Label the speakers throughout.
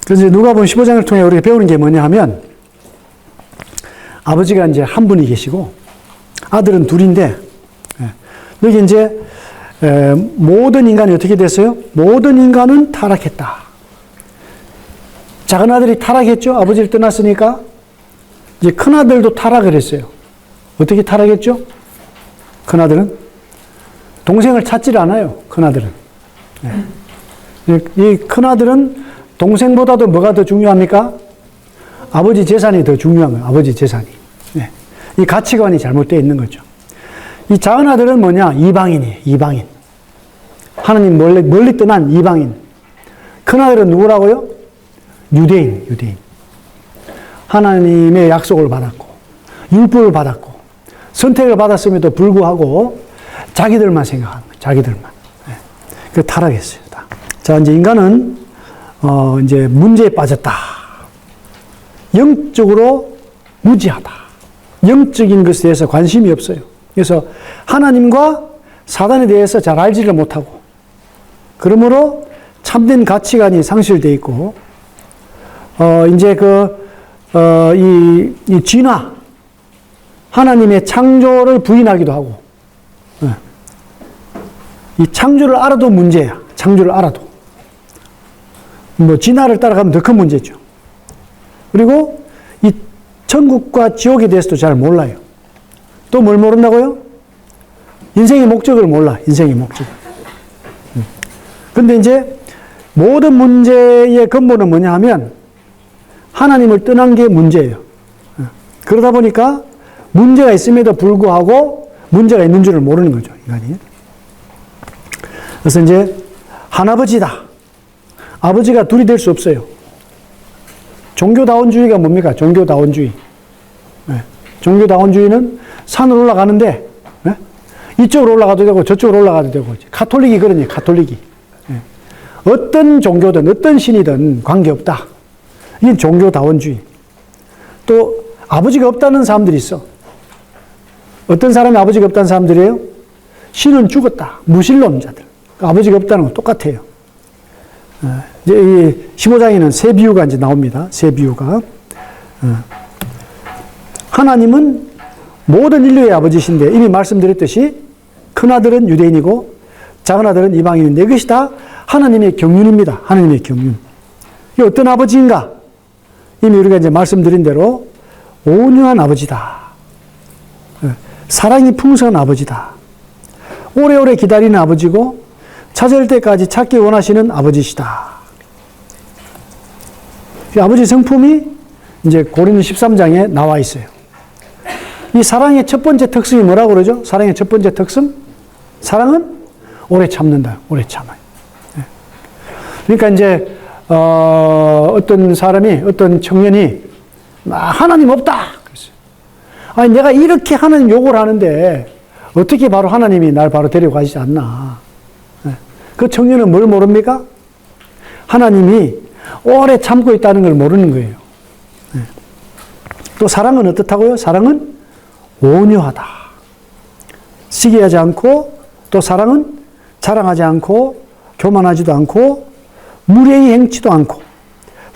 Speaker 1: 그래서 누가복음 15장을 통해 우리가 배우는 게 뭐냐 하면, 아버지가 이제 한 분이 계시고 아들은 둘인데, 여기 이제 모든 인간이 어떻게 됐어요? 모든 인간은 타락했다. 작은 아들이 타락했죠. 아버지를 떠났으니까. 이제 큰 아들도 타락을 했어요. 어떻게 타락했죠? 큰 아들은 동생을 찾질 않아요. 큰 아들은. 이 큰 아들은 동생보다도 뭐가 더 중요합니까? 아버지 재산이 더 중요한 거예요. 아버지 재산이. 이 가치관이 잘못되어 있는 거죠. 이 작은 아들은 뭐냐? 이방인이에요. 이방인. 하나님 멀리 떠난 이방인. 큰 아들은 누구라고요? 유대인. 하나님의 약속을 받았고, 율법을 받았고, 선택을 받았음에도 불구하고 자기들만 생각하는 거예요. 자기들만. 그 타락했어요. 자, 이제 인간은 이제 문제에 빠졌다. 영적으로 무지하다. 영적인 것에 대해서 관심이 없어요. 그래서 하나님과 사단에 대해서 잘 알지를 못하고, 그러므로 참된 가치관이 상실되어 있고, 이제 이 진화, 하나님의 창조를 부인하기도 하고, 이 창조를 알아도 문제야. 창조를 알아도. 진화를 따라가면 더 큰 문제죠. 그리고 이 천국과 지옥에 대해서도 잘 몰라요. 또 뭘 모른다고요? 인생의 목적을 몰라. 인생의 목적. 근데 이제 모든 문제의 근본은 뭐냐 하면 하나님을 떠난 게 문제예요. 그러다 보니까 문제가 있음에도 불구하고 문제가 있는 줄을 모르는 거죠, 인간이. 그래서 이제 하나버지다. 아버지가 둘이 될 수 없어요. 종교다원주의가 뭡니까? 종교다원주의. 종교다원주의는 산으로 올라가는데, 이쪽으로 올라가도 되고 저쪽으로 올라가도 되고, 가톨릭이 그러니 가톨릭이. 어떤 종교든 어떤 신이든 관계없다. 이게 종교다원주의. 또 아버지가 없다는 사람들이 있어. 어떤 사람이 아버지가 없다는 사람들이에요? 신은 죽었다. 무신론자들. 아버지가 없다는 건 똑같아요. 이제 이 15장에는 세 비유가 이제 나옵니다. 세 비유가. 하나님은 모든 인류의 아버지신데 이미 말씀드렸듯이 큰 아들은 유대인이고 작은 아들은 이방인인데 이것이 다 하나님의 경륜입니다. 하나님의 경륜. 이게 어떤 아버지인가? 이미 우리가 이제 말씀드린 대로 온유한 아버지다. 사랑이 풍성한 아버지다. 오래오래 기다리는 아버지고 찾을 때까지 찾기 원하시는 아버지시다. 이 아버지 성품이 이제 고린도 13장에 나와 있어요. 이 사랑의 첫 번째 특성이 뭐라고 그러죠? 사랑의 첫 번째 특성? 사랑은 오래 참는다. 오래 참아요. 그러니까 이제 어떤 사람이, 어떤 청년이 하나님 없다. 그랬어요. 아니 내가 이렇게 하나님 욕을 하는데 어떻게 바로 하나님이 날 바로 데려가시지 않나. 그 청년은 뭘 모릅니까? 하나님이 오래 참고 있다는 걸 모르는 거예요. 또 사랑은 어떻다고요? 사랑은 온유하다. 시기하지 않고, 또 사랑은 자랑하지 않고, 교만하지도 않고, 무례히 행치도 않고,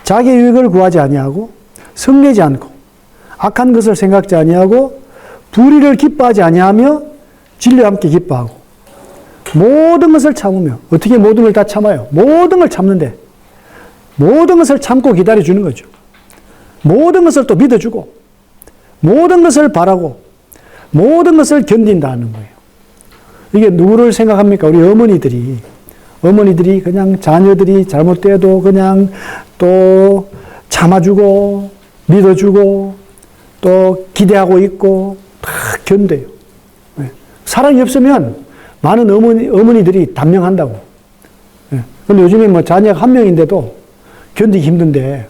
Speaker 1: 자기의 유익을 구하지 아니하고, 성내지 않고, 악한 것을 생각지 아니하고, 불의를 기뻐하지 아니하며, 진리와 함께 기뻐하고, 모든 것을 참으며, 어떻게 모든 걸 다 참아요? 모든 걸 참는데, 모든 것을 참고 기다려주는 거죠. 모든 것을 또 믿어주고, 모든 것을 바라고, 모든 것을 견딘다는 거예요. 이게 누구를 생각합니까? 우리 어머니들이 그냥 자녀들이 잘못돼도 그냥 또 참아주고, 믿어주고, 또 기대하고 있고, 다 견뎌요. 사랑이 없으면 많은 어머니들이 단명한다고. 근데 요즘에 뭐 자녀가 한 명인데도 견디기 힘든데,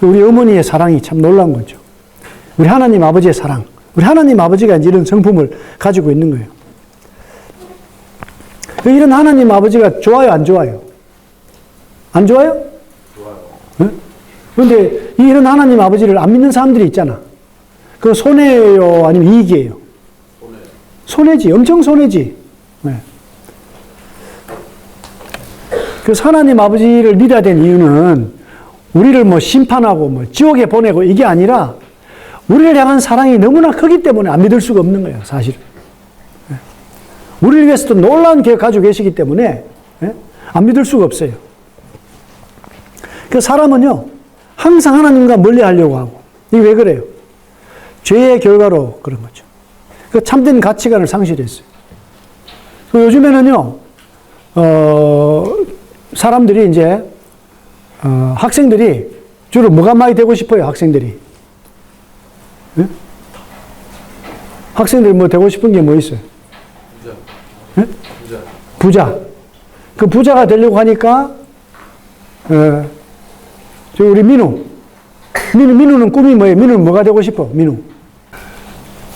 Speaker 1: 우리 어머니의 사랑이 참 놀라운 거죠. 우리 하나님 아버지의 사랑. 우리 하나님 아버지가 이제 이런 성품을 가지고 있는 거예요. 이런 하나님 아버지가 좋아요, 안 좋아요? 안 좋아요? 좋아요. 그런데 이런 하나님 아버지를 안 믿는 사람들이 있잖아. 그거 손해요, 아니면 이익이에요? 손해지. 엄청 손해지. 그래서 하나님 아버지를 믿어야 된 이유는 우리를 뭐 심판하고 뭐 지옥에 보내고 이게 아니라 우리를 향한 사랑이 너무나 크기 때문에 안 믿을 수가 없는 거예요, 사실은. 우리를 위해서도 놀라운 계획 가지고 계시기 때문에 안 믿을 수가 없어요. 그 사람은요, 항상 하나님과 멀리 하려고 하고, 이게 왜 그래요? 죄의 결과로 그런 거죠. 그 참된 가치관을 상실했어요. 요즘에는요, 사람들이 이제, 학생들이 주로 뭐가 많이 되고 싶어요, 학생들이? 네? 학생들이 뭐 되고 싶은 게 뭐 있어요? 부자. 네? 부자. 그 부자가 되려고 하니까, 우리 민우는 꿈이 뭐예요? 민우는 뭐가 되고 싶어? 민우.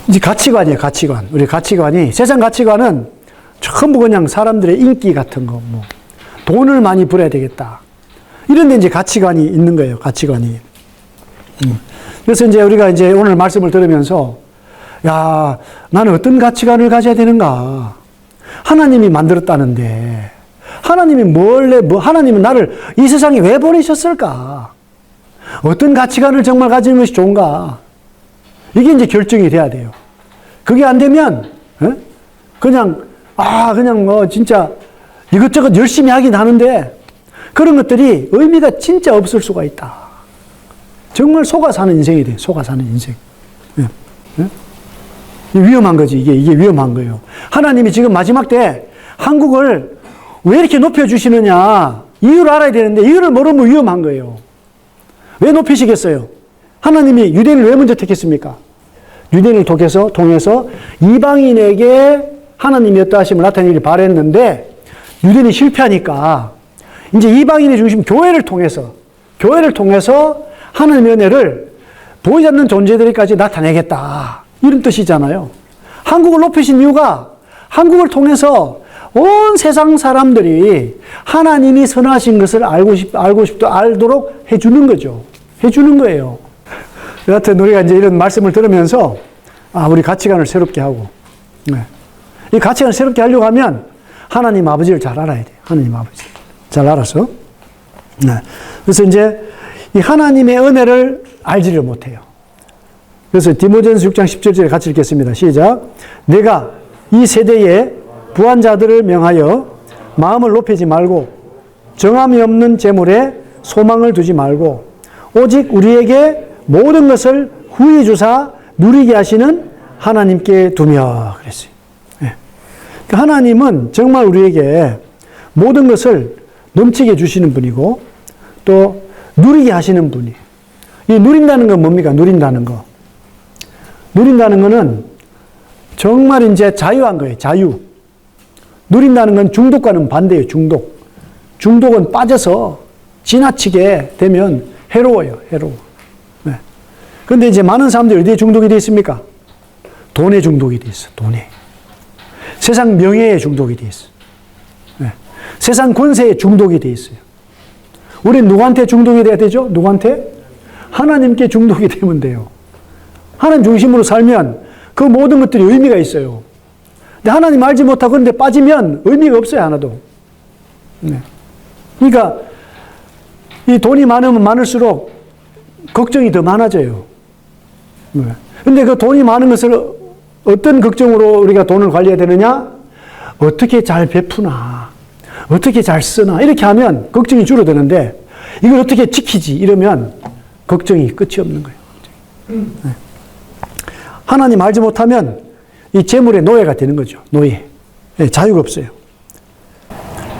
Speaker 1: 이제 가치관이에요, 가치관. 우리 가치관이, 세상 가치관은 전부 그냥 사람들의 인기 같은 거, 뭐, 돈을 많이 벌어야 되겠다. 이런 데 이제 가치관이 있는 거예요, 가치관이. 그래서 이제 우리가 이제 오늘 말씀을 들으면서, 야, 나는 어떤 가치관을 가져야 되는가? 하나님이 만들었다는데, 하나님은 나를 이 세상에 왜 보내셨을까? 어떤 가치관을 정말 가지는 것이 좋은가? 이게 이제 결정이 돼야 돼요. 그게 안 되면, 그냥 뭐, 진짜 이것저것 열심히 하긴 하는데, 그런 것들이 의미가 진짜 없을 수가 있다. 정말 속아 사는 인생이 돼요. 속아 사는 인생. 위험한 거지. 이게 위험한 거예요. 하나님이 지금 마지막 때 한국을 왜 이렇게 높여주시느냐. 이유를 알아야 되는데, 이유를 모르면 위험한 거예요. 왜 높이시겠어요? 하나님이 유대인을 왜 먼저 택했습니까? 유대인을 통해서 이방인에게 하나님의 어떠하심을 나타내기를 바랬는데, 유대인이 실패하니까, 이제 이방인의 중심 교회를 통해서 하나님의 은혜를 보이지 않는 존재들에게까지 나타내겠다. 이런 뜻이잖아요. 한국을 높이신 이유가 한국을 통해서 온 세상 사람들이 하나님이 선하신 것을 알도록 해주는 거죠. 해주는 거예요. 여하튼 우리가 이제 이런 말씀을 들으면서, 우리 가치관을 새롭게 하고, 이 가치관을 새롭게 하려고 하면 하나님 아버지를 잘 알아야 돼요. 하나님 아버지. 잘 알아서. 그래서 이제 이 하나님의 은혜를 알지를 못해요. 그래서 디모데전서 6장 17절에 같이 읽겠습니다. 시작. 내가 이 세대의 부한 자들을 명하여 마음을 높이지 말고 정함이 없는 재물에 소망을 두지 말고 오직 우리에게 모든 것을 후히 주사 누리게 하시는 하나님께 두며 그랬어요. 하나님은 정말 우리에게 모든 것을 넘치게 주시는 분이고 또 누리게 하시는 분이에요. 이 누린다는 건 뭡니까? 누린다는 거. 누린다는 거는 정말 이제 자유한 거예요. 자유. 누린다는 건 중독과는 반대예요. 중독. 중독은 빠져서 지나치게 되면 해로워요. 해로워. 그런데 이제 많은 사람들이 어디에 중독이 되어 있습니까? 돈에 중독이 되어 있어. 돈에. 세상 명예에 중독이 되어 있어. 세상 권세에 중독이 되어 있어요. 우리는 누구한테 중독이 돼야 되죠? 누구한테? 하나님께 중독이 되면 돼요. 하나님 중심으로 살면 그 모든 것들이 의미가 있어요. 근데 하나님 알지 못하고 그런데 빠지면 의미가 없어요, 하나도. 그러니까 이 돈이 많으면 많을수록 걱정이 더 많아져요. 근데 그 돈이 많은 것을 어떤 걱정으로 우리가 돈을 관리해야 되느냐? 어떻게 잘 베푸나, 어떻게 잘 쓰나, 이렇게 하면 걱정이 줄어드는데, 이걸 어떻게 지키지? 이러면 걱정이 끝이 없는 거예요. 하나님 알지 못하면 이 재물의 노예가 되는 거죠. 노예. 자유가 없어요.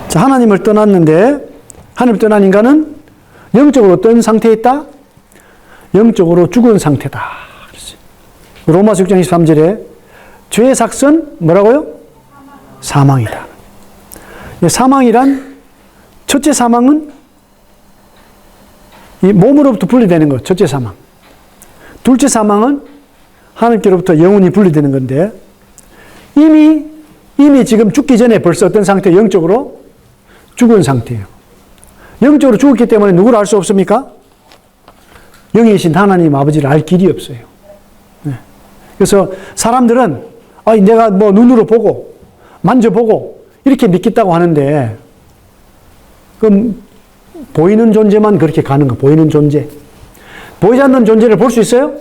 Speaker 1: 자, 하나님을 떠났는데, 하나님을 떠난 인간은 영적으로 어떤 상태에 있다? 영적으로 죽은 상태다. 로마서 6장 23절에 죄의 삭은 뭐라고요? 사망이다. 사망이란 첫째 사망은 이 몸으로부터 분리되는 것, 첫째 사망. 둘째 사망은 하나님께로부터 영혼이 분리되는 건데 이미 지금 죽기 전에 벌써 어떤 상태, 영적으로 죽은 상태예요. 영적으로 죽었기 때문에 누구를 알 수 없습니까? 영이신 하나님 아버지를 알 길이 없어요. 그래서 사람들은 내가 뭐 눈으로 보고 만져보고 이렇게 믿겠다고 하는데 그럼 보이는 존재만 그렇게 가는 거, 보이는 존재. 보이지 않는 존재를 볼 수 있어요?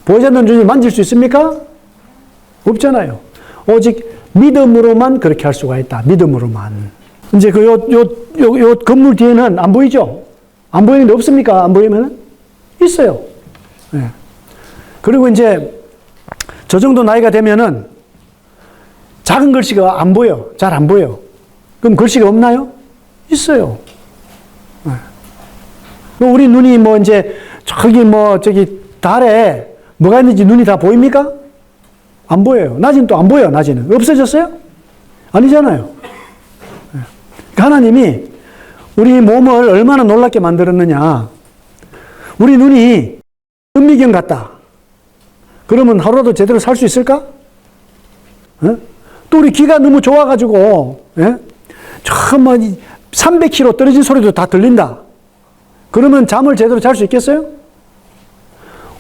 Speaker 1: 보이지 않는 존재를 만질 수 있습니까? 없잖아요. 오직 믿음으로만 그렇게 할 수가 있다. 믿음으로만. 이제 요 건물 뒤에는 안 보이죠? 안 보이는데 없습니까? 안 보이면? 있어요. 네. 그리고 이제 저 정도 나이가 되면은 작은 글씨가 안 보여. 잘 안 보여. 그럼 글씨가 없나요? 있어요. 네. 우리 눈이 뭐 이제 저기 달에 뭐가 있는지 눈이 다 보입니까? 안 보여요. 낮에는 또 안 보여요. 낮에는. 없어졌어요? 아니잖아요. 네. 하나님이 우리 몸을 얼마나 놀랍게 만들었느냐. 우리 눈이 현미경 같다. 그러면 하루라도 제대로 살 수 있을까? 예? 또 우리 귀가 너무 좋아가지고, 예? 저 뭐 300km 떨어진 소리도 다 들린다. 그러면 잠을 제대로 잘 수 있겠어요?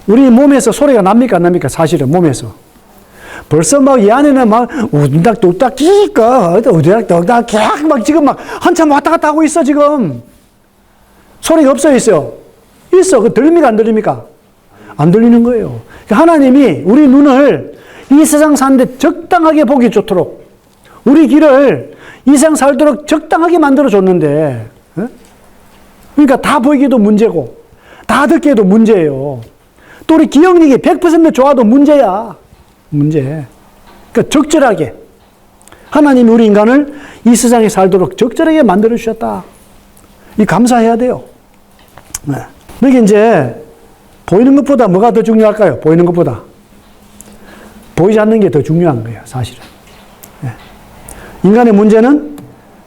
Speaker 1: 우리 몸에서 소리가 납니까? 안 납니까? 사실은 몸에서. 벌써 막 이 안에는 막 우닥뚝딱 끼까 우닥뚝딱 계속 막 지금 막 한참 왔다 갔다 하고 있어 지금. 소리가 없어요, 있어요? 있어. 그 들립니까? 안 들립니까? 안 들리는 거예요. 하나님이 우리 눈을 이 세상 사는데 적당하게 보기 좋도록 우리 귀를 이 세상 살도록 적당하게 만들어 줬는데, 그러니까 다 보이기도 문제고 다 듣기에도 문제예요. 또 우리 기억력이 100% 좋아도 문제야. 문제. 그러니까 적절하게 하나님이 우리 인간을 이 세상에 살도록 적절하게 만들어 주셨다. 이 감사해야 돼요. 네. 이게 이제 보이는 것보다 뭐가 더 중요할까요? 보이는 것보다 보이지 않는 게 더 중요한 거예요, 사실은. 네. 인간의 문제는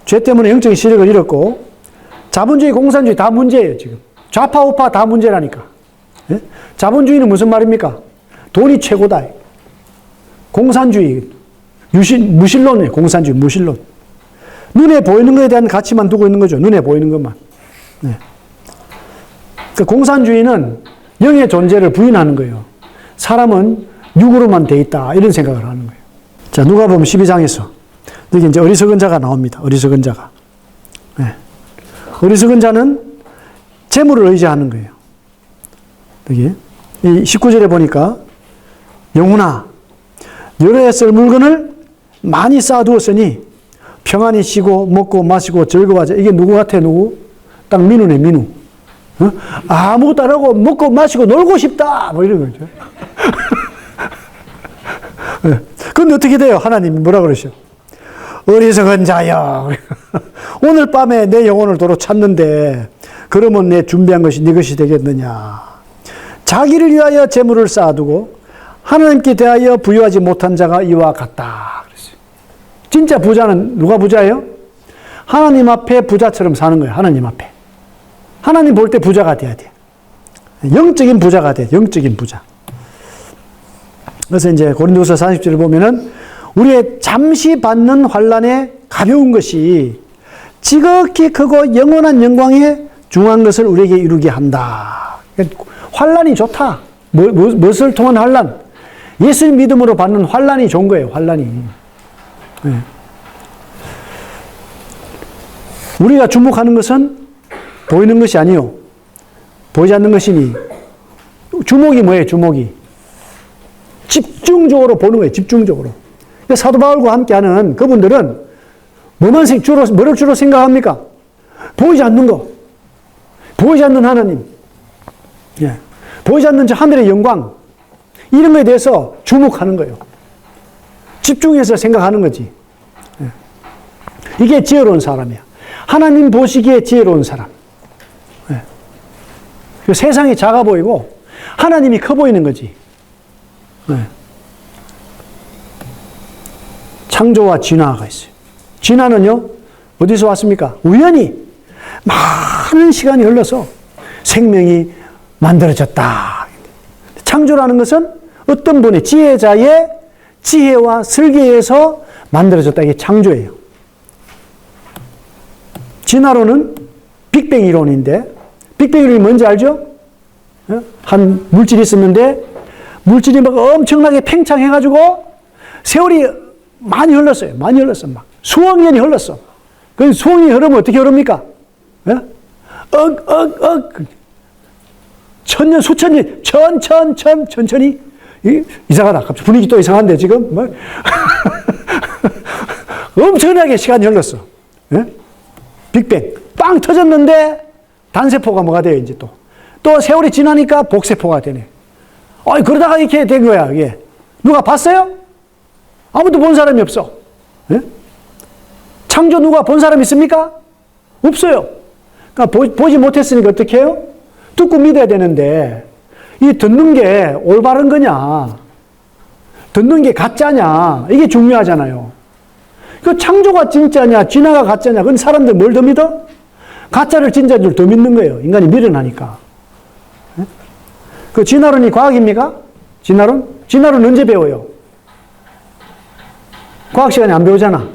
Speaker 1: 죄 때문에 영적인 시력을 잃었고 자본주의, 공산주의 다 문제예요, 지금. 좌파, 우파 다 문제라니까. 네? 자본주의는 무슨 말입니까? 돈이 최고다. 공산주의, 무신론이에요. 공산주의, 무신론. 눈에 보이는 것에 대한 가치만 두고 있는 거죠. 눈에 보이는 것만. 네. 그 공산주의는 영의 존재를 부인하는 거예요. 사람은 육으로만 돼 있다. 이런 생각을 하는 거예요. 자, 누가복음 12장에서 여기 이제 어리석은 자가 나옵니다. 어리석은 자가. 네. 어리석은 자는 재물을 의지하는 거예요. 여기 이 19절에 보니까 영혼아 여러 해 쓸 물건을 많이 쌓아두었으니 평안히 쉬고 먹고 마시고 즐거워하자. 이게 누구 같아? 누구? 딱 민우네, 민우. 어? 아무것도 안 하고 먹고 마시고 놀고 싶다. 뭐 이런 거죠. 그런데 어떻게 돼요? 하나님이 뭐라 그러셔? 어리석은 자여. 오늘 밤에 내 영혼을 도로 찾는데 그러면 내 준비한 것이 네 것이 되겠느냐. 자기를 위하여 재물을 쌓아두고 하나님께 대하여 부유하지 못한 자가 이와 같다. 그랬어요. 진짜 부자는 누가 부자예요? 하나님 앞에 부자처럼 사는 거예요. 하나님 앞에. 하나님 볼 때 부자가 돼야 돼. 영적인 부자가 돼. 영적인 부자. 그래서 이제 고린도서 40절을 보면은 우리의 잠시 받는 환난의 가벼운 것이 지극히 크고 영원한 영광에 중한 것을 우리에게 이루게 한다. 환난이 좋다. 무엇을 통한 환난? 예수님 믿음으로 받는 환난이 좋은 거예요. 환난이. 네. 우리가 주목하는 것은 보이는 것이 아니요. 보이지 않는 것이니. 주목이 뭐예요? 주목이. 집중적으로 보는 거예요. 집중적으로. 사도 바울과 함께하는 그분들은 뭐를 주로 생각합니까? 보이지 않는 거. 보이지 않는 하나님. 예. 보이지 않는 저 하늘의 영광. 이런 거에 대해서 주목하는 거예요. 집중해서 생각하는 거지. 예. 이게 지혜로운 사람이야. 하나님 보시기에 지혜로운 사람. 예. 세상이 작아 보이고 하나님이 커 보이는 거지. 예. 창조와 진화가 있어요. 진화는요, 어디서 왔습니까? 우연히 많은 시간이 흘러서 생명이 만들어졌다. 창조라는 것은 어떤 분의 지혜자의 지혜와 설계에서 만들어졌다. 이게 창조예요. 진화론은 빅뱅 이론인데, 빅뱅 이론이 뭔지 알죠? 한 물질이 있었는데, 물질이 막 엄청나게 팽창해가지고, 세월이 많이 흘렀어요. 많이 흘렀어. 막 수억 년이 흘렀어. 그 수온이 흐르면 어떻게 흐릅니까? 예? 천년, 수천년, 천천히. 이상하다. 갑자기 분위기 또 이상한데, 지금? 뭐? 엄청나게 시간이 흘렀어. 예? 빅뱅. 빵 터졌는데, 단세포가 뭐가 돼요, 이제 또. 또 세월이 지나니까 복세포가 되네. 그러다가 이렇게 된 거야, 이게. 누가 봤어요? 아무도 본 사람이 없어. 예? 창조 누가 본 사람 있습니까? 없어요. 그러니까 보지 못했으니까 어떻게 해요? 듣고 믿어야 되는데, 이 듣는 게 올바른 거냐, 듣는 게 가짜냐, 이게 중요하잖아요. 그 창조가 진짜냐, 진화가 가짜냐, 그건 사람들 뭘 더 믿어? 가짜를 진짜인 줄 더 믿는 거예요. 인간이 미련하니까. 그 진화론이 과학입니까? 진화론? 진화론 언제 배워요? 과학 시간에 안 배우잖아.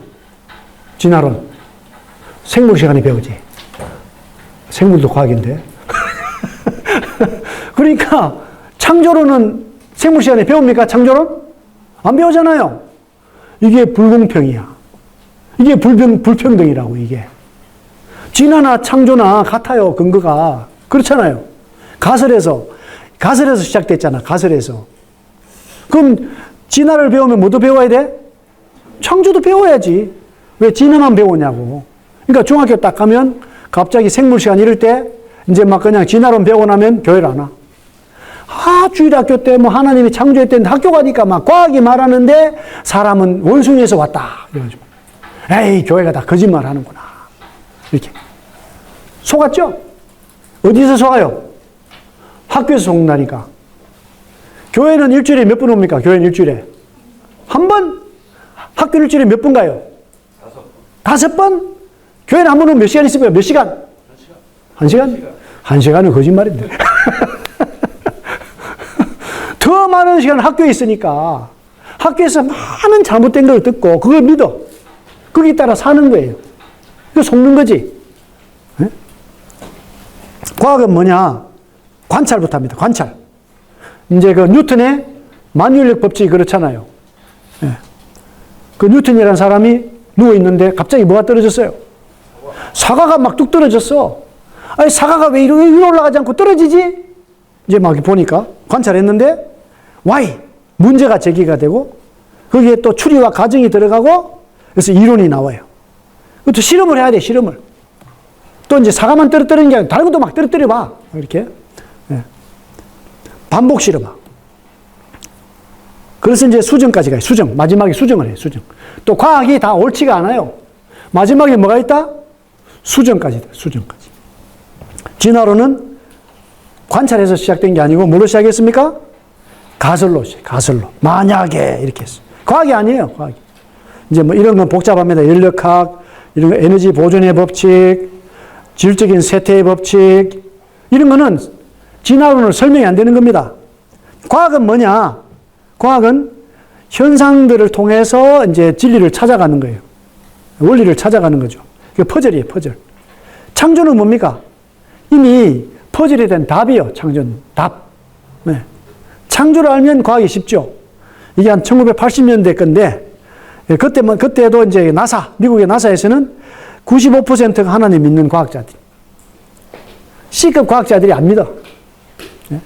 Speaker 1: 진화론. 생물 시간에 배우지. 생물도 과학인데. 그러니까 창조론은 생물 시간에 배웁니까? 창조론? 안 배우잖아요. 이게 불공평이야. 이게 불평등이라고, 이게. 진화나 창조나 같아요, 근거가. 그렇잖아요. 가설에서 시작됐잖아, 가설에서. 그럼 진화를 배우면 뭐도 배워야 돼? 창조도 배워야지. 왜 진화만 배우냐고. 그러니까 중학교 딱 가면 갑자기 생물 시간 이럴 때 이제 막 그냥 진화론 배우고 나면 교회를 안 와. 주일학교 때 뭐 하나님이 창조했다는데 학교 가니까 막 과학이 말하는데 사람은 원숭이에서 왔다. 이래가지고. 에이, 교회가 다 거짓말 하는구나. 이렇게. 속았죠? 어디서 속아요? 학교에서 속는다니까. 교회는 일주일에 몇 번 옵니까? 교회는 일주일에. 한 번? 학교 일주일에 몇 번 가요? 5번? 교회는 한 번 오면 몇 시간 있습니까? 몇 시간? 1시간? 1시간은 거짓말인데. 더 많은 시간은 학교에 있으니까 학교에서 많은 잘못된 걸 듣고 그걸 믿어. 거기에 따라 사는 거예요. 이거 속는 거지. 네? 과학은 뭐냐? 관찰부터 합니다. 관찰. 이제 그 뉴턴의 만유인력 법칙이 그렇잖아요. 네. 그 뉴턴이라는 사람이 누워 있는데 갑자기 뭐가 떨어졌어요? 사과가 막 뚝 떨어졌어. 아니, 사과가 왜 위로 올라가지 않고 떨어지지? 이제 막 보니까 관찰했는데 why? 문제가 제기가 되고 거기에 또 추리와 가정이 들어가고 그래서 이론이 나와요. 그것도 실험을 해야 돼, 실험을. 또 이제 사과만 떨어뜨리는 게 아니라 다른 것도 막 떨어뜨려 봐. 이렇게. 네. 반복 실험하고. 그래서 이제 수정까지 가요. 수정. 마지막에 수정을 해요. 수정. 또 과학이 다 옳지가 않아요. 마지막에 뭐가 있다? 수정까지. 수정까지. 진화론은 관찰해서 시작된 게 아니고 뭘로 시작했습니까? 가설로 시작. 가설로. 만약에 이렇게 했어요. 과학이 아니에요. 과학이. 이제 뭐 이런 건 복잡합니다. 연력학, 이런 거 에너지 보존의 법칙, 질적인 쇠퇴의 법칙, 이런 거는 진화론으로 설명이 안 되는 겁니다. 과학은 뭐냐? 과학은 현상들을 통해서 이제 진리를 찾아가는 거예요. 원리를 찾아가는 거죠. 그게 퍼즐이에요, 퍼즐. 창조는 뭡니까? 이미 퍼즐에 대한 답이요, 창조는. 답. 네. 창조를 알면 과학이 쉽죠. 이게 한 1980년대 건데, 그때도 이제 미국의 나사에서는 95%가 하나님 믿는 과학자들. C급 과학자들이 안 믿어. 네?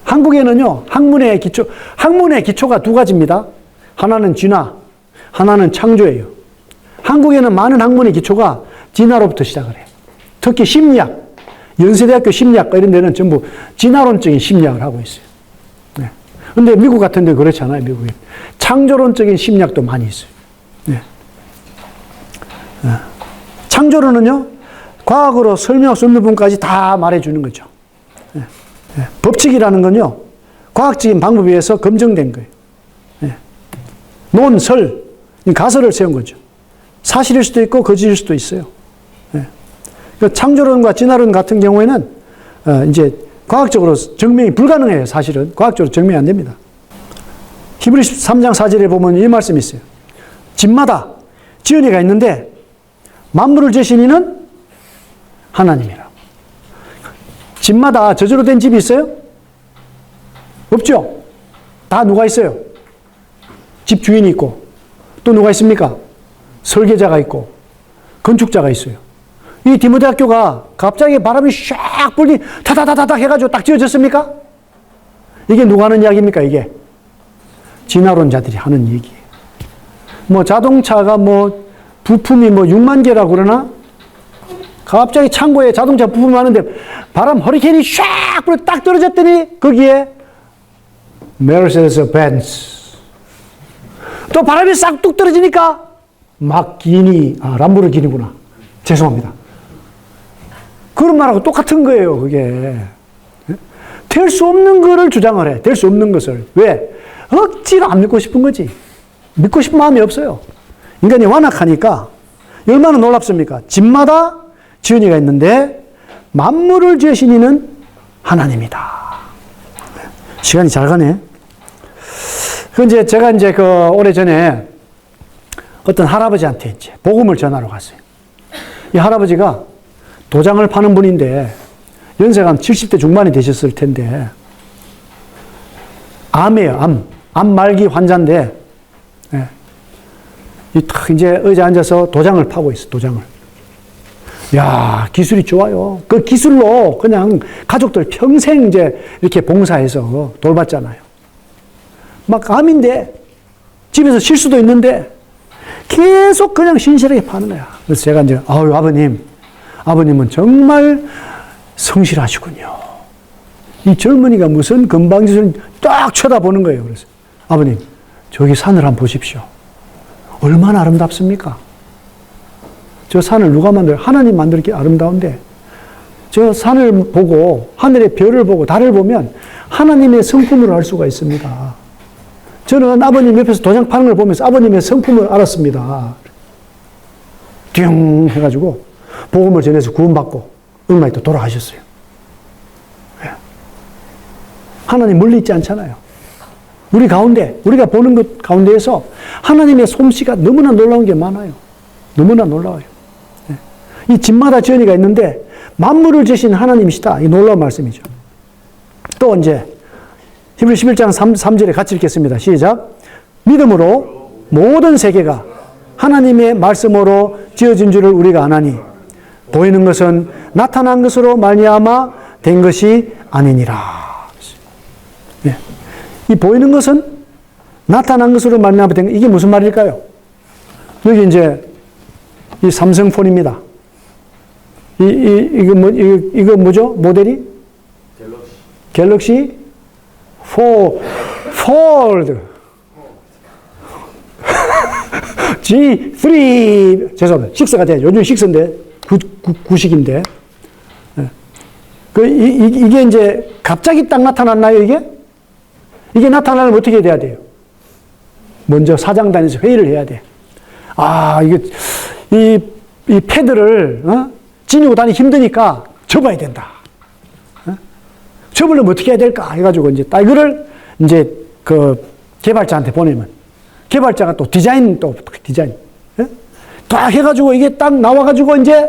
Speaker 1: 한국에는요, 학문의 기초가 두 가지입니다. 하나는 진화, 하나는 창조예요. 한국에는 많은 학문의 기초가 진화로부터 시작을 해요. 특히 심리학, 연세대학교 심리학과 이런 데는 전부 진화론적인 심리학을 하고 있어요. 네. 근데 미국 같은 데 그렇지 않아요, 미국에. 창조론적인 심리학도 많이 있어요. 네. 네. 창조론은요, 과학으로 설명할 수 없는 부분까지 다 말해주는 거죠. 네. 네. 법칙이라는 건요, 과학적인 방법에 의해서 검증된 거예요. 네. 논설, 가설을 세운 거죠. 사실일 수도 있고 거짓일 수도 있어요. 네. 그 창조론과 진화론 같은 경우에는 이제 과학적으로 증명이 불가능해요. 사실은 과학적으로 증명이 안 됩니다. 히브리서 3장 4절에 보면 이 말씀이 있어요. 집마다 지은이가 있는데 만물을 지으신 이는 하나님이라. 집마다 저절로 된 집이 있어요? 없죠? 다 누가 있어요? 집 주인이 있고 또 누가 있습니까? 설계자가 있고 건축자가 있어요. 이 디모데 학교가 갑자기 바람이 샥 불니 타다다다닥 해가지고 딱 지어졌습니까? 이게 누가 하는 이야기입니까, 이게? 진화론자들이 하는 얘기예요. 뭐 자동차가 뭐 부품이 뭐 6만 개라고 그러나? 갑자기 창고에 자동차 부품이 많은데 바람 허리케인이 샥 불어 딱 떨어졌더니 거기에 메르세데스 벤츠. 또 바람이 싹 뚝 떨어지니까 람보르기니구나. 죄송합니다. 그런 말하고 똑같은 거예요, 그게. 될 수 없는 거를 주장을 해. 될 수 없는 것을. 왜? 억지로 안 믿고 싶은 거지. 믿고 싶은 마음이 없어요. 인간이 완악하니까 얼마나 놀랍습니까? 집마다 지은이가 있는데 만물을 지으신 이는 하나님이다. 시간이 잘 가네. 제가 오래전에 어떤 할아버지한테 이제 복음을 전하러 갔어요. 이 할아버지가 도장을 파는 분인데 연세가 한 70대 중반이 되셨을 텐데 암이에요, 암 말기 환자인데 이제 의자에 앉아서 도장을 파고 있어, 도장을. 야, 기술이 좋아요. 그 기술로 그냥 가족들 평생 이제 이렇게 봉사해서 돌봤잖아요. 막 암인데 집에서 쉴 수도 있는데 계속 그냥 신실하게 파는 거야. 그래서 제가 이제 아버님은 정말 성실하시군요. 이 젊은이가 무슨 건방지를 딱 쳐다보는 거예요. 그래서 아버님, 저기 산을 한번 보십시오. 얼마나 아름답습니까? 저 산을 누가 만들어요? 하나님 만들기 아름다운데 저 산을 보고 하늘의 별을 보고 달을 보면 하나님의 성품을 알 수가 있습니다. 저는 아버님 옆에서 도장 파는 걸 보면서 아버님의 성품을 알았습니다. 띵 해가지고 복음을 전해서 구원받고 얼마 있다 돌아가셨어요. 하나님 멀리 있지 않잖아요. 우리 가운데, 우리가 보는 것 가운데에서 하나님의 솜씨가 너무나 놀라운 게 많아요. 너무나 놀라워요. 이 집마다 지은이가 있는데 만물을 지으신 하나님이시다. 이 놀라운 말씀이죠. 또 이제 히브리 11장 3절에 같이 읽겠습니다. 시작. 믿음으로 모든 세계가 하나님의 말씀으로 지어진 줄을 우리가 아나니 보이는 것은 나타난 것으로 말미암아 된 것이 아니니라. 네. 이 보이는 것은 나타난 것으로 말미암아 된 것, 이게 무슨 말일까요? 여기 이제 이 삼성폰입니다. 이거 뭐죠? 모델이? 갤럭시 폴드 G3 죄송합니다. 6가 돼요. 요즘 6인데 9식인데 이게 이제 갑자기 딱 나타났나요? 이게 나타나려면 어떻게 돼야 돼요? 먼저 사장단에서 회의를 해야 돼. 이 패드를 지니고 다니기 힘드니까 접어야 된다. 접으려면 어떻게 해야 될까? 해가지고 이제 딱 이거를 이제 그 개발자한테 보내면 개발자가 또 디자인 딱 해가지고 이게 딱 나와가지고 이제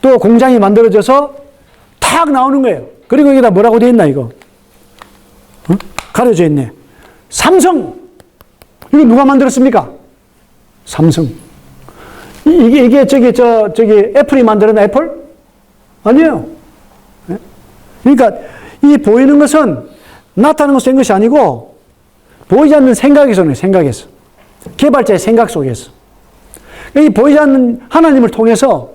Speaker 1: 또 공장이 만들어져서 탁 나오는 거예요. 그리고 여기다 뭐라고 되어 있나 이거? 가려져 있네. 삼성. 이거 누가 만들었습니까? 삼성. 이게 저기 애플이 만들었나 애플? 아니에요. 그러니까 이 보이는 것은 나타나는 것이 된 것이 아니고 보이지 않는 생각에서는 생각에서 개발자의 생각 속에서 이 보이지 않는 하나님을 통해서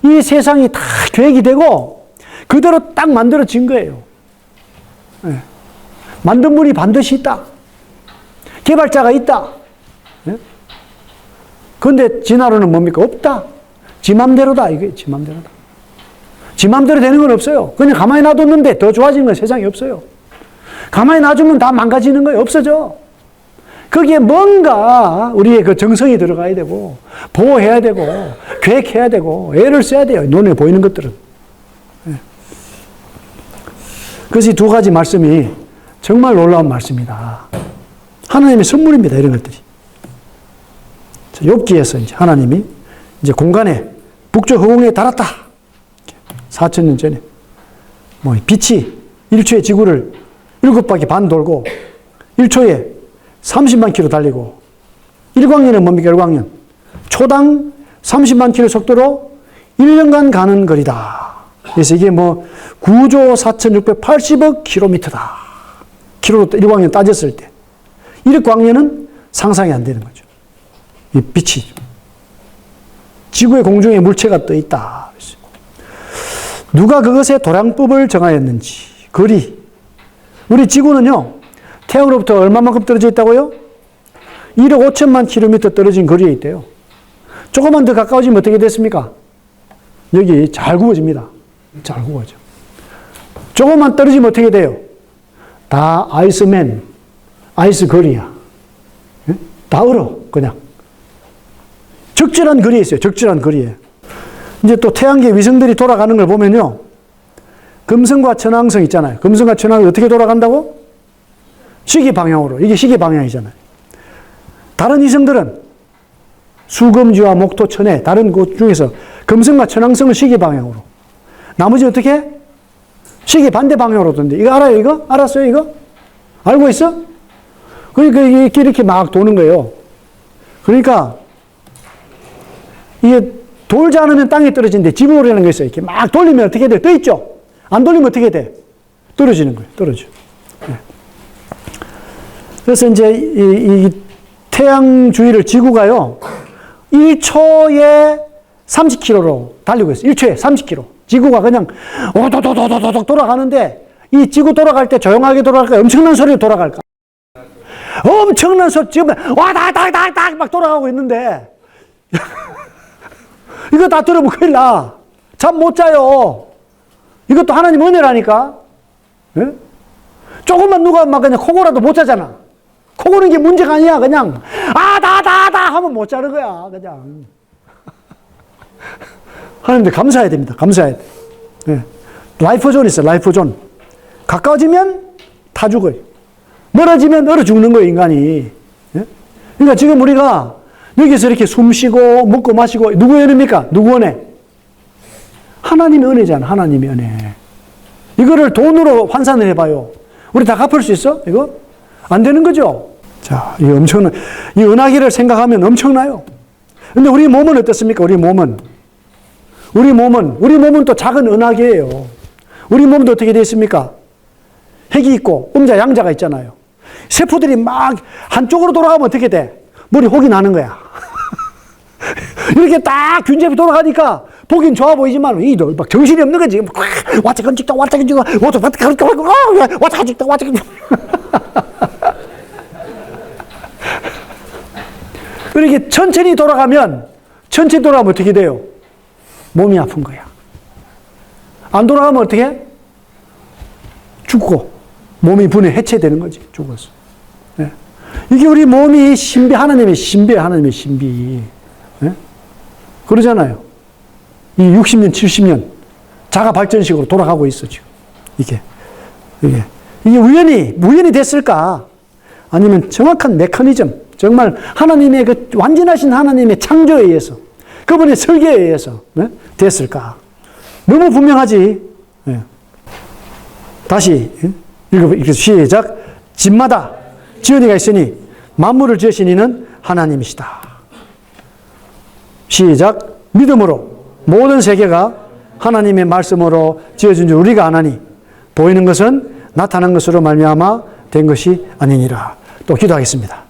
Speaker 1: 이 세상이 다 계획이 되고 그대로 딱 만들어진 거예요. 네. 만든 분이 반드시 있다. 개발자가 있다. 네? 그런데 진화론은 뭡니까? 없다. 지 맘대로다. 이게 지 맘대로다. 지 맘대로 되는 건 없어요. 그냥 가만히 놔뒀는데 더 좋아지는 건 세상에 없어요. 가만히 놔두면 다 망가지는 거예요. 없어져. 거기에 뭔가 우리의 그 정성이 들어가야 되고 보호해야 되고 계획해야 되고 애를 써야 돼요. 눈에 보이는 것들은. 그래서 이 두 가지 말씀이 정말 놀라운 말씀이다. 하나님의 선물입니다. 이런 것들이. 욥기에서 이제 하나님이 이제 공간에 북쪽 허공에 달았다. 4,000년 전에 뭐 빛이 1초에 지구를 7바퀴 반 돌고 1초에 30만 킬로 달리고 1광년은 뭡니까? 1광년. 초당 30만 킬로 속도로 1년간 가는 거리다. 그래서 이게 뭐 9조 4,680억 킬로미터다. 킬로로 일광년 따졌을 때. 이 광년은 상상이 안 되는 거죠. 이 빛이. 지구의 공중에 물체가 떠 있다. 누가 그것의 도량법을 정하였는지. 거리. 우리 지구는요, 태양으로부터 얼마만큼 떨어져 있다고요? 1억 5천만 킬로미터 떨어진 거리에 있대요. 조금만 더 가까워지면 어떻게 됐습니까? 여기 잘 구워집니다. 잘 구워져. 조금만 떨어지면 어떻게 돼요? 다 아이스맨, 아이스 거리야. 다 얼어, 그냥. 적절한 거리에 있어요. 적절한 거리에. 이제 또 태양계 위성들이 돌아가는 걸 보면요. 금성과 천왕성 있잖아요. 금성과 천왕이 어떻게 돌아간다고? 시계 방향으로. 이게 시계 방향이잖아요. 다른 위성들은 수금지와 목토, 천해, 다른 곳 중에서 금성과 천왕성은 시계 방향으로. 나머지 어떻게? 시계 반대 방향으로 도는데. 이거 알아요, 이거? 알았어요, 이거? 알고 있어? 그러니까 이렇게 막 도는 거예요. 그러니까, 이게 돌지 않으면 땅에 떨어지는데 지붕이라는 게 있어요. 이렇게 막 돌리면 어떻게 돼? 떠 있죠? 안 돌리면 어떻게 돼? 떨어지는 거예요. 떨어져. 네. 그래서 이제 이 태양 주위를 지구가요, 1초에 30km로 달리고 있어요. 1초에 30km. 지구가 그냥 오도도도도도 돌아가는데 이 지구 돌아갈 때 조용하게 돌아갈까? 엄청난 소리로 돌아갈까? 엄청난 소리, 지금 와닥닥닥닥 막 돌아가고 있는데 이거 다 들으면 큰일 나. 잠 못 자요. 이것도 하나님 은혜라니까. 네? 조금만 누가 막 그냥 코고라도 못 자잖아. 코 고는 게 문제가 아니야. 그냥 다다다다 하면 못 자는 거야. 그냥. 하나님들 감사해야 됩니다. 감사해야 돼. 네. 라이프존 있어. 라이프존. 가까워지면 타 죽어요. 멀어지면 얼어 죽는 거예요. 인간이. 네? 그러니까 지금 우리가 여기서 이렇게 숨 쉬고 먹고 마시고 누구의 은혜입니까? 누구 은혜? 하나님의 은혜잖아. 하나님의 은혜. 이거를 돈으로 환산을 해봐요. 우리 다 갚을 수 있어? 이거? 안 되는 거죠? 자, 이 엄청난, 이 은하계를 생각하면 엄청나요. 근데 우리 몸은 어떻습니까? 우리 몸은 또 작은 은하계예요. 우리 몸도 어떻게 되어 있습니까? 핵이 있고, 음자, 양자가 있잖아요. 세포들이 막 한쪽으로 돌아가면 어떻게 돼? 머리 혹이 나는 거야. 이렇게 딱 균집이 돌아가니까 보긴 좋아 보이지만 이도 막 정신이 없는 거지. 왔다간 찍다 왔다간 찍다 왔다간 찍다 이렇게 천천히 돌아가면 어떻게 돼요? 몸이 아픈 거야. 안 돌아가면 어떻게? 죽고 몸이 분해 해체되는 거지. 죽었어. 네. 이게 우리 몸이 신비, 하나님의 신비. 네? 그러잖아요. 이 60년, 70년 자가 발전식으로 돌아가고 있어, 지금. 이게 우연히 됐을까? 아니면 정확한 메커니즘, 정말 하나님의 그 완전하신 하나님의 창조에 의해서, 그분의 설계에 의해서, 네? 됐을까? 너무 분명하지. 네. 다시, 읽어보겠습니다. 시작. 집마다 지은이가 있으니 만물을 지으신 이는 하나님이시다. 시작. 믿음으로 모든 세계가 하나님의 말씀으로 지어진 줄 우리가 아나니 보이는 것은 나타난 것으로 말미암아 된 것이 아니니라. 또 기도하겠습니다.